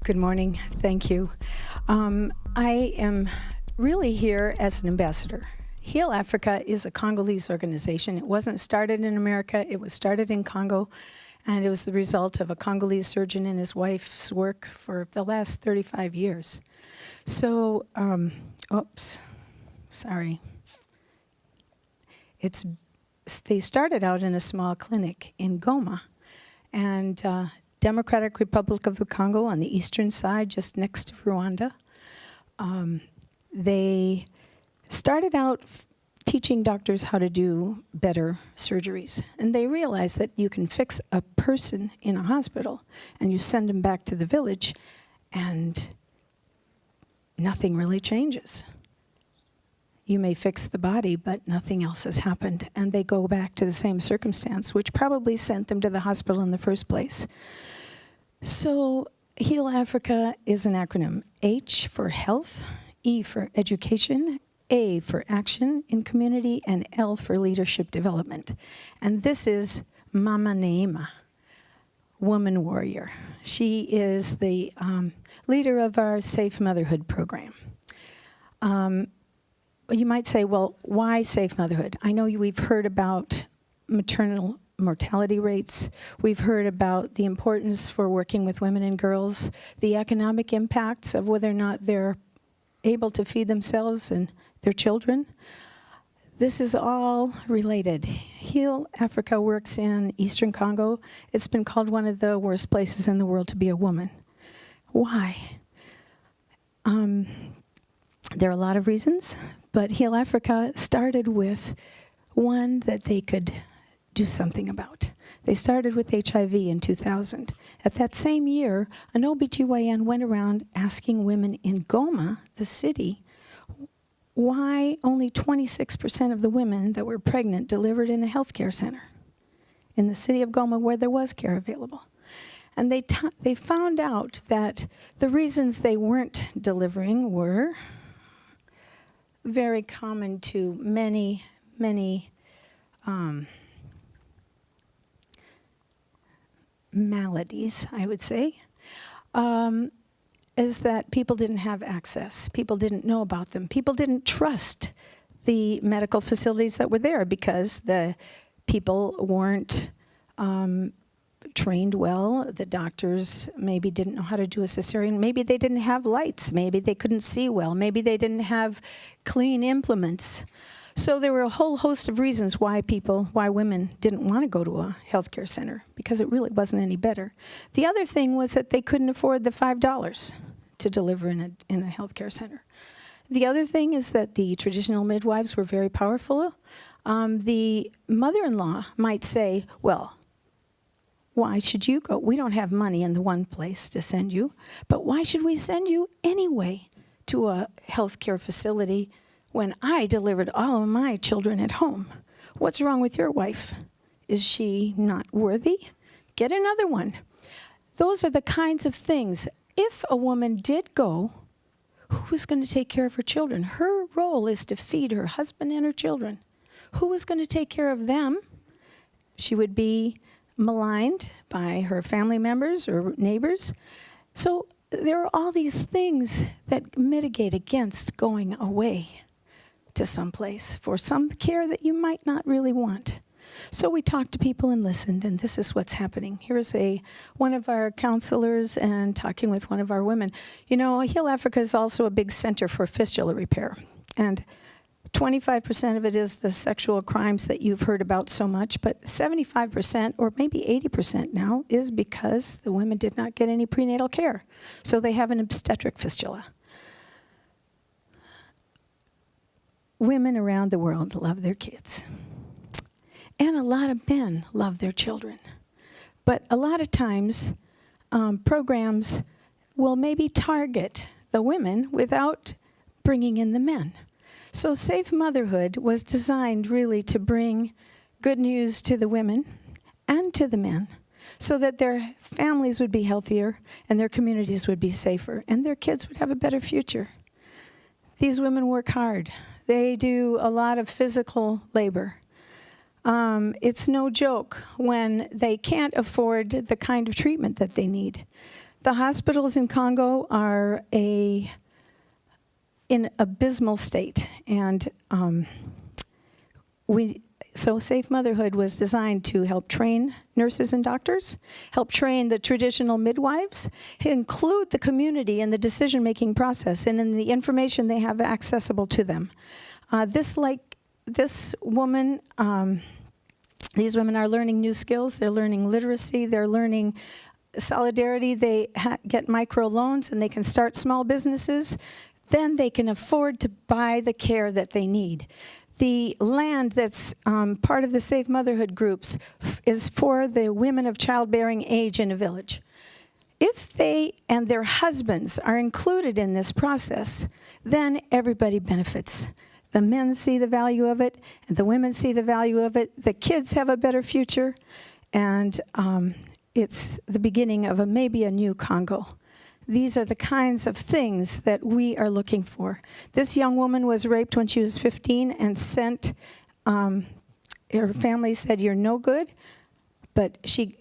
Good morning. Thank you. I am really here as an ambassador. Heal Africa is a Congolese organization. It wasn't started in America. It was started in Congo, and it was the result of a Congolese surgeon and his wife's work for the last 35 years. So, they started out in a small clinic in Goma, and Democratic Republic of the Congo on the eastern side, just next to Rwanda. They started out teaching doctors how to do better surgeries. And they realized that you can fix a person in a hospital and you send them back to the village and nothing really changes. You may fix the body, but nothing else has happened. And they go back to the same circumstance, which probably sent them to the hospital in the first place. So Heal Africa is an acronym. H for health, E for education, A for action in community, and L for leadership development. And this is Mama Neema, woman warrior. She is the leader of our Safe Motherhood program. You might say, well, why safe motherhood? I know we've heard about maternal mortality rates. We've heard about the importance for working with women and girls, the economic impacts of whether or not they're able to feed themselves and their children. This is all related. Heal Africa works in Eastern Congo. It's been called one of the worst places in the world to be a woman. Why? There are a lot of reasons, but Heal Africa started with one that they could do something about. They started with HIV in 2000. At that same year, an OBGYN went around asking women in Goma, the city, why only 26% of the women that were pregnant delivered in a healthcare center in the city of Goma where there was care available. And they found out that the reasons they weren't delivering were very common to many maladies, I would say, is that people didn't have access. People didn't know about them. People didn't trust the medical facilities that were there because the people weren't trained well. The doctors maybe didn't know how to do a cesarean. Maybe they didn't have lights. Maybe they couldn't see well. Maybe they didn't have clean implements. So there were a whole host of reasons why women didn't want to go to a healthcare center, because it really wasn't any better. The other thing was that they couldn't afford the $5 to deliver in a healthcare center. The other thing is that the traditional midwives were very powerful. The mother-in-law might say, well, why should you go? We don't have money in the one place to send you, but why should we send you anyway to a healthcare facility when I delivered all of my children at home? What's wrong with your wife? Is she not worthy? Get another one. Those are the kinds of things. If a woman did go, who was going to take care of her children? Her role is to feed her husband and her children. Who was going to take care of them? She would be maligned by her family members or neighbors. So there are all these things that mitigate against going away to some place for some care that you might not really want. So we talked to people and listened, and this is what's happening. Here's one of our counselors and talking with one of our women. You know, Heal Africa is also a big center for fistula repair, and 25% of it is the sexual crimes that you've heard about so much, but 75% or maybe 80% now is because the women did not get any prenatal care. So they have an obstetric fistula. Women around the world love their kids. And a lot of men love their children. But a lot of times, programs will maybe target the women without bringing in the men. So Safe Motherhood was designed really to bring good news to the women and to the men so that their families would be healthier and their communities would be safer and their kids would have a better future. These women work hard. They do a lot of physical labor. It's no joke when they can't afford the kind of treatment that they need. The hospitals in Congo are in abysmal state, and so Safe Motherhood was designed to help train nurses and doctors, help train the traditional midwives, include the community in the decision-making process and in the information they have accessible to them. This woman, these women are learning new skills. They're learning literacy. They're learning solidarity. They get micro loans, and they can start small businesses. Then they can afford to buy the care that they need. The land that's part of the Safe Motherhood groups is for the women of childbearing age in a village. If they and their husbands are included in this process, then everybody benefits. The men see the value of it, and the women see the value of it. The kids have a better future, and it's the beginning of maybe a new Congo. These are the kinds of things that we are looking for. This young woman was raped when she was 15 and sent, her family said, "You're no good," but she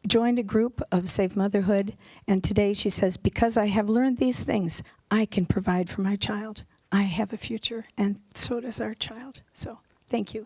joined a group of Safe Motherhood, and today she says, "Because I have learned these things, I can provide for my child. I have a future, and so does our child." So, thank you.